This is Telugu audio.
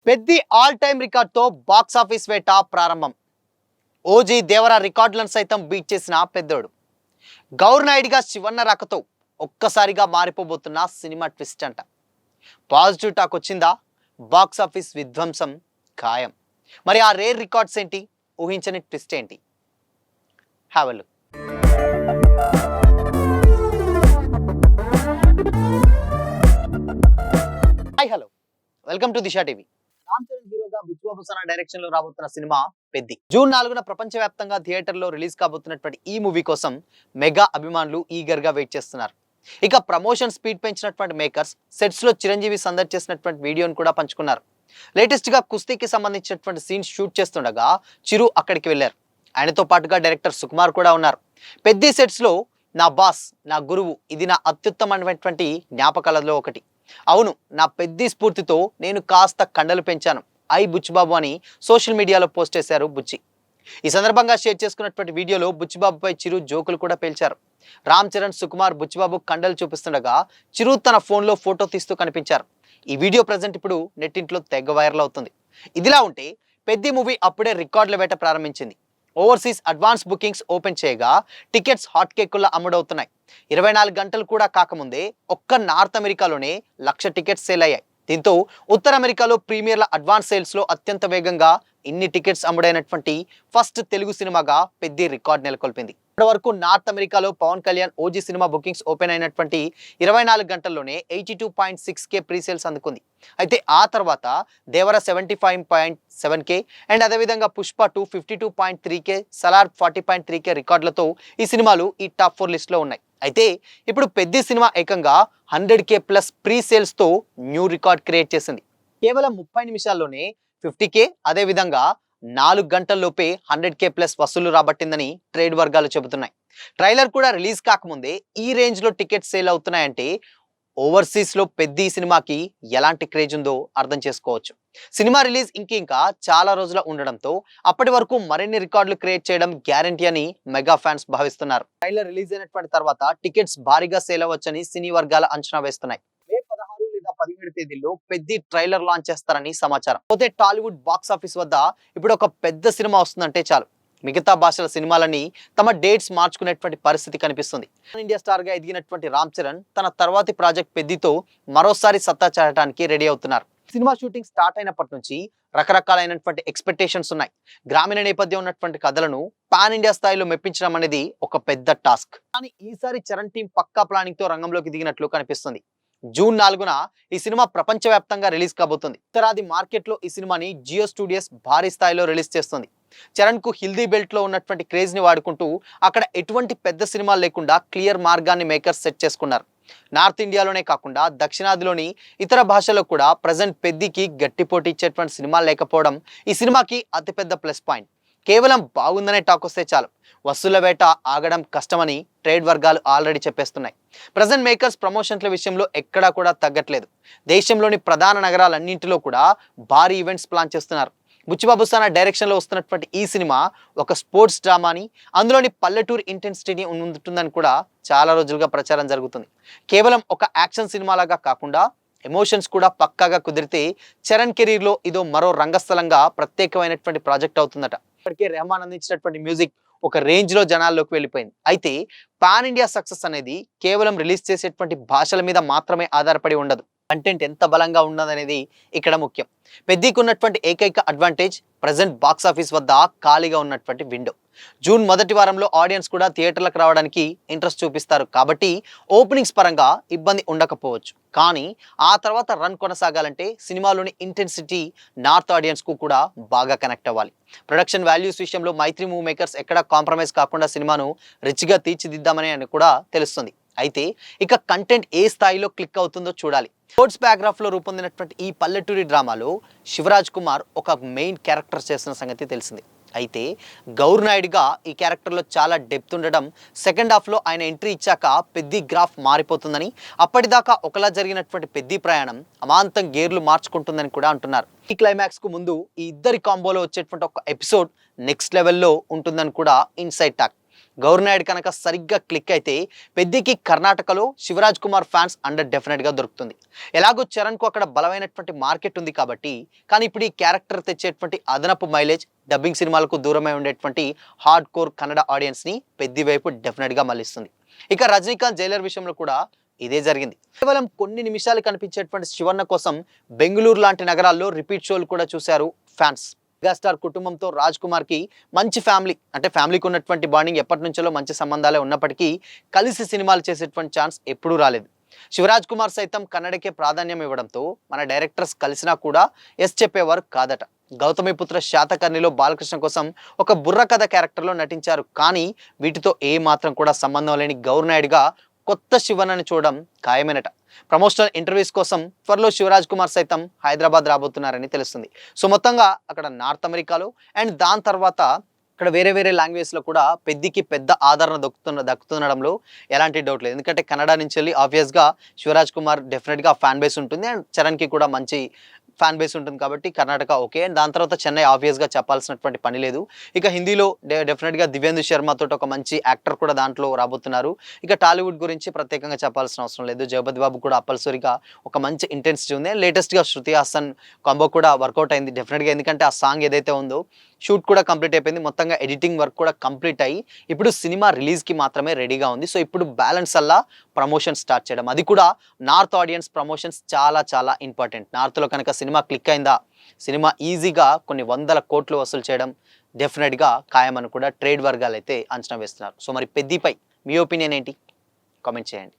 పెద్ది ఆల్ టైమ్ రికార్డ్ తో బాక్స్ ఆఫీస్ వేట ప్రారంభం. ఓజీ దేవర రికార్డులను సైతం బీట్ చేసిన పెద్దోడు. గౌర్ నాయుడిగా శివన్న రాకతో ఒక్కసారిగా మారిపోబోతున్న సినిమా ట్విస్ట్ అంట. పాజిటివ్ టాక్ వచ్చిందా? బాక్స్ ఆఫీస్ విధ్వంసం ఖాయం. మరి ఆ రేర్ రికార్డ్స్ ఏంటి? ఊహించని ట్విస్ట్ ఏంటి? Have a look. Hi hello, welcome to Disha TV. Ram Charan హీరోగా బుచ్చిబాబు సనా డైరెక్షన్ లో రాబోతున్న సినిమా పెద్ది. జూన్ 4న ప్రపంచవ్యాప్తంగా థియేటర్లో రిలీజ్ కాబోతున్నటువంటి ఈ మూవీ కోసం మెగా అభిమానులు ఈగర్ గా వెయిట్ చేస్తున్నారు. ఇక ప్రమోషన్ స్పీడ్ పెంచినటువంటి మేకర్స్ సెట్స్ లో చిరంజీవి సందడి చేసినటువంటి వీడియోను కూడా పంచుకున్నారు. లేటెస్ట్ గా కుస్తీకి సంబంధించినటువంటి సీన్స్ షూట్ చేస్తుండగా చిరు అక్కడికి వెళ్లారు. ఆయనతో పాటుగా డైరెక్టర్ సుకుమార్ కూడా ఉన్నారు. పెద్ది సెట్స్ లో నా బాస్, నా గురువు, ఇది నా అత్యుత్తమైనటువంటి జ్ఞాపకాలలో ఒకటి. అవును, నా పెద్ది స్ఫూర్తితో నేను కాస్త కండలు పెంచాను, ఐ బుచ్చిబాబు అని సోషల్ మీడియాలో పోస్ట్ చేశారు బుచ్చి. ఈ సందర్భంగా షేర్ చేసుకున్నటువంటి వీడియోలో బుచ్చిబాబుపై చిరు జోకులు కూడా పేల్చారు. రామ్ చరణ్, సుకుమార్ బుచ్చిబాబు కండలు చూపిస్తుండగా చిరు తన ఫోన్లో ఫోటో తీస్తూ కనిపించారు. ఈ వీడియో ప్రజెంట్ ఇప్పుడు నెట్టింట్లో తెగ వైరల్ అవుతుంది. ఇదిలా ఉంటే పెద్ది మూవీ అప్పుడే రికార్డుల వేట ప్రారంభించింది. ఓవర్సీస్ అడ్వాన్స్ బుకింగ్స్ ఓపెన్ చేయగా టికెట్స్ హాట్ కేకుల్లా అమ్ముడవుతున్నాయి. 24 గంటలు కూడా కాకముందే ఒక్క నార్త్ అమెరికాలోనే 1,00,000 టికెట్స్ సేల్ అయ్యాయి. దీంతో ఉత్తర అమెరికాలో ప్రీమియర్ల అడ్వాన్స్ సేల్స్ లో అత్యంత వేగంగా ఇన్ని టికెట్స్ అమ్ముడైనటువంటి ఫస్ట్ తెలుగు సినిమాగా పెద్ది రికార్డ్ నెలకొల్పింది. ఇప్పటి వరకు నార్త్ అమెరికాలో Pawan Kalyan OG cinema bookings open అయినటువంటి 24 గంటల్లోనే 82.6K ప్రీ సేల్స్ అందుకుంది. అయితే ఆ తర్వాత దేవర 75.7K అండ్ అదేవిధంగా పుష్ప 2 52.3K, సలార్ 40.3K రికార్డులతో ఈ సినిమాలు ఈ టాప్ 4 లిస్ట్ లో ఉన్నాయి. అయితే ఇప్పుడు పెద్ది సినిమా ఏకంగా 100K ప్లస్ ప్రీ సేల్స్ తో న్యూ రికార్డ్ క్రియేట్ చేసింది. కేవలం 30 నిమిషాల్లోనే 50K, అదేవిధంగా 4 గంటల్లోపే 100K ప్లస్ వసూలు రాబట్టిందని ట్రేడ్ వర్గాలు చెబుతున్నాయి. ట్రైలర్ కూడా రిలీజ్ కాకముందే ఈ రేంజ్ లో టికెట్స్ సేల్ అవుతున్నాయంటే ఓవర్సీస్ లో పెద్ది సినిమాకి ఎలాంటి క్రేజ్ ఉందో అర్థం చేసుకోవచ్చు. సినిమా రిలీజ్ ఇంకా చాలా రోజులు ఉండడంతో అప్పటి వరకు మరిన్ని రికార్డులు క్రియేట్ చేయడం గ్యారంటీ అని మెగా ఫ్యాన్స్ భావిస్తున్నారు. ట్రైలర్ రిలీజ్ అయినటువంటి తర్వాత టికెట్స్ భారీగా సేల్ అవ్వచ్చని సినీ వర్గాల అంచనా వేస్తున్నాయి. మే 16 లేదా 17 తేదీల్లో పెద్ది ట్రైలర్ లాంచ్ చేస్తారని సమాచారం. పోతే టాలీవుడ్ బాక్స్ ఆఫీస్ వద్ద ఇప్పుడు ఒక పెద్ద సినిమా వస్తుందంటే చాలు, మిగతా భాషల సినిమాలని తమ డేట్స్ మార్చుకునేటువంటి పరిస్థితి కనిపిస్తుంది. ఇండియా స్టార్ గా ఎదిగినటువంటి రామ్ చరణ్ తన తర్వాతి ప్రాజెక్ట్ పెద్దితో మరోసారి సత్తా చాటడానికి రెడీ అవుతున్నారు. సినిమా షూటింగ్ స్టార్ట్ అయినప్పటి నుంచి రకరకాలైనటువంటి ఎక్స్పెక్టేషన్స్ ఉన్నాయి. గ్రామీణ నేపథ్యం ఉన్నటువంటి కథలను పాన్ ఇండియా స్థాయిలో మెప్పించడం అనేది ఒక పెద్ద టాస్క్. కానీ ఈసారి చరణ్ టీం పక్కా ప్లానింగ్ తో రంగంలోకి దిగినట్లు కనిపిస్తుంది. జూన్ 4న ఈ సినిమా ప్రపంచవ్యాప్తంగా రిలీజ్ కాబోతుంది. ఉత్తరాది మార్కెట్ లో ఈ సినిమాని జియో స్టూడియోస్ భారీ స్థాయిలో రిలీజ్ చేస్తుంది. చరణ్ కు హిందీ బెల్ట్ లో ఉన్నటువంటి క్రేజ్ ని వాడుకుంటూ అక్కడ ఎటువంటి పెద్ద సినిమాలు లేకుండా క్లియర్ మార్గాన్ని మేకర్స్ సెట్ చేసుకున్నారు. నార్త్ ఇండియాలోనే కాకుండా దక్షిణాదిలోని ఇతర భాషల్లో కూడా ప్రజెంట్ పెద్దికి గట్టి పోటీ ఇచ్చేటువంటి సినిమాలు లేకపోవడం ఈ సినిమాకి అతిపెద్ద ప్లస్ పాయింట్. కేవలం బాగుందనే టాక్ వస్తే చాలు, వసూళ్ల వేట ఆగడం కష్టమని ట్రేడ్ వర్గాలు ఆల్రెడీ చెప్పేస్తున్నాయి. ప్రజెంట్ మేకర్స్ ప్రమోషన్ల విషయంలో ఎక్కడా కూడా తగ్గట్లేదు. దేశంలోని ప్రధాన నగరాలన్నింటిలో కూడా భారీ ఈవెంట్స్ ప్లాన్ చేస్తున్నారు. బుచ్చిబాబు సనా డైరెక్షన్ లో వస్తున్నటువంటి ఈ సినిమా ఒక స్పోర్ట్స్ డ్రామాని, అందులోని పల్లెటూరు ఇంటెన్సిటీని ఉంటుందని కూడా చాలా రోజులుగా ప్రచారం జరుగుతుంది. కేవలం ఒక యాక్షన్ సినిమాలాగా కాకుండా ఎమోషన్స్ కూడా పక్కాగా కుదిరితే చరణ్ కెరీర్ లో ఇదో మరో రంగస్థలంగా ప్రత్యేకమైనటువంటి ప్రాజెక్ట్ అవుతుందట. ఇప్పటికే రెహమాన్ అందించినటువంటి మ్యూజిక్ ఒక రేంజ్ లో జనాల్లోకి వెళ్ళిపోయింది. అయితే పాన్ ఇండియా సక్సెస్ అనేది కేవలం రిలీజ్ చేసేటువంటి భాషల మీద మాత్రమే ఆధారపడి ఉండదు. కంటెంట్ ఎంత బలంగా ఉన్నదనేది ఇక్కడ ముఖ్యం. పెద్దికి ఉన్నటువంటి ఏకైక అడ్వాంటేజ్ ప్రజెంట్ బాక్స్ ఆఫీస్ వద్ద ఖాళీగా ఉన్నటువంటి విండో. జూన్ మొదటి వారంలో ఆడియన్స్ కూడా థియేటర్లకు రావడానికి ఇంట్రెస్ట్ చూపిస్తారు కాబట్టి ఓపెనింగ్స్ పరంగా ఇబ్బంది ఉండకపోవచ్చు. కానీ ఆ తర్వాత రన్ కొనసాగాలంటే సినిమాలోని ఇంటెన్సిటీ నార్త్ ఆడియన్స్ కు కూడా బాగా కనెక్ట్ అవ్వాలి. ప్రొడక్షన్ వాల్యూస్ విషయంలో మైత్రి మూవీ మేకర్స్ ఎక్కడా కాంప్రమైజ్ కాకుండా సినిమాను రిచ్గా తీర్చిదిద్దామని అని కూడా తెలుస్తుంది. అయితే ఇక కంటెంట్ ఏ స్థాయిలో క్లిక్ అవుతుందో చూడాలి. స్పోర్ట్స్ బ్యాక్గ్రాఫ్ లో రూపొందినటువంటి ఈ పల్లెటూరి డ్రామాలో శివరాజ్ కుమార్ ఒక మెయిన్ క్యారెక్టర్ చేసిన సంగతి తెలిసింది. అయితే గౌర్ నాయుడిగా ఈ క్యారెక్టర్లో చాలా డెప్త్ ఉండడం, సెకండ్ హాఫ్లో ఆయన ఎంట్రీ ఇచ్చాక పెద్ది గ్రాఫ్ మారిపోతుందని, అప్పటిదాకా ఒకలా జరిగినటువంటి పెద్ది ప్రయాణం అమాంతం గేర్లు మార్చుకుంటుందని కూడా అంటున్నారు. ఈ క్లైమాక్స్ కు ముందు ఈ ఇద్దరి కాంబోలో వచ్చేటువంటి ఒక ఎపిసోడ్ నెక్స్ట్ లెవెల్లో ఉంటుందని కూడా ఇన్సైడ్ టాక్. గౌర్ నాయుడు కనుక సరిగ్గా క్లిక్ అయితే పెద్దికి కర్ణాటకలో శివరాజ్ కుమార్ ఫ్యాన్స్ అండర్ డెఫినెట్గా దొరుకుతుంది. ఎలాగో చరణ్కు అక్కడ బలమైనటువంటి మార్కెట్ ఉంది కాబట్టి, కానీ ఇప్పుడు ఈ క్యారెక్టర్ తెచ్చేటువంటి అదనపు మైలేజ్ డబ్బింగ్ సినిమాలకు దూరమై ఉండేటువంటి హార్డ్ కోర్ కన్నడ ఆడియన్స్ని పెద్ది వైపు డెఫినెట్గా మళ్ళిస్తుంది. ఇక రజనీకాంత్ జైలర్ విషయంలో కూడా ఇదే జరిగింది. కేవలం కొన్ని నిమిషాలు కనిపించేటువంటి శివన్న కోసం బెంగళూరు లాంటి నగరాల్లో రిపీట్ షోలు కూడా చూశారు ఫ్యాన్స్. మెగాస్టార్ కుటుంబంతో రాజ్ కుమార్ కి మంచి ఫ్యామిలీకి ఉన్నటువంటి బాండింగ్ ఎప్పటి నుంచో మంచి సంబంధాలే ఉన్నప్పటికీ కలిసి సినిమాలు చేసేటువంటి ఛాన్స్ ఎప్పుడూ రాలేదు. శివరాజ్ కుమార్ సైతం కన్నడకే ప్రాధాన్యం ఇవ్వడంతో మన డైరెక్టర్స్ కలిసినా కూడా ఎస్ చెప్పేవారు కాదట. గౌతమిపుత్ర శాతకర్ణిలో బాలకృష్ణ కోసం ఒక బుర్ర కథ క్యారెక్టర్లో నటించారు. కానీ వీటితో ఏ మాత్రం కూడా సంబంధం లేని గౌర్ నాయుడుగా కొత్త శివన్నని చూడడం ఖాయమేనట. ప్రమోషనల్ ఇంటర్వ్యూస్ కోసం త్వరలో శివరాజ్ కుమార్ సైతం హైదరాబాద్ రాబోతున్నారని తెలుస్తుంది. సో మొత్తంగా అక్కడ నార్త్ అమెరికాలో అండ్ దాని తర్వాత ఇక్కడ వేరే లాంగ్వేజ్లో కూడా పెద్దికి పెద్ద ఆదరణ దక్కుతుండడంలో ఎలాంటి డౌట్ లేదు. ఎందుకంటే కన్నడ నుంచి వెళ్ళి ఆబ్వియస్గా శివరాజ్ కుమార్ డెఫినెట్గా ఫ్యాన్ బేస్ ఉంటుంది అండ్ చరణ్కి కూడా మంచి ఫ్యాన్ బేస్ ఉంటుంది కాబట్టి కర్ణాటక ఓకే. అండ్ దాని తర్వాత చెన్నై ఆబ్వియస్గా చెప్పాల్సినటువంటి పని లేదు. ఇక హిందీలో డెఫినెట్గా దివ్యేందు శర్మతో ఒక మంచి యాక్టర్ కూడా దాంట్లో రాబోతున్నారు. ఇక టాలీవుడ్ గురించి ప్రత్యేకంగా చెప్పాల్సిన అవసరం లేదు. జగపతి బాబు కూడా అప్పల్సరిగా ఒక మంచి ఇంటెన్సిటీ ఉంది. లేటెస్ట్గా శృతి హాసన్ కాంబో కూడా వర్కౌట్ అయింది డెఫినెట్గా. ఎందుకంటే ఆ సాంగ్ ఏదైతే ఉందో షూట్ కూడా కంప్లీట్ అయిపోయింది. మొత్తంగా ఎడిటింగ్ వర్క్ కూడా కంప్లీట్ అయ్యి ఇప్పుడు సినిమా రిలీజ్కి మాత్రమే రెడీగా ఉంది. సో ఇప్పుడు బ్యాలెన్స్ అల్లా ప్రమోషన్ స్టార్ట్ చేయడం, అది కూడా నార్త్ ఆడియన్స్ ప్రమోషన్స్ చాలా ఇంపార్టెంట్. నార్త్లో కనుక సినిమా క్లిక్ అయిందా సినిమా ఈజీగా కొన్ని వందల కోట్లు వసూలు చేయడం డెఫినెట్గా ఖాయమని కూడా ట్రేడ్ వర్గాలు అయితే అంచనా వేస్తున్నారు. సో మరి పెద్దిపై మీ ఒపీనియన్ ఏంటి? కామెంట్ చేయండి.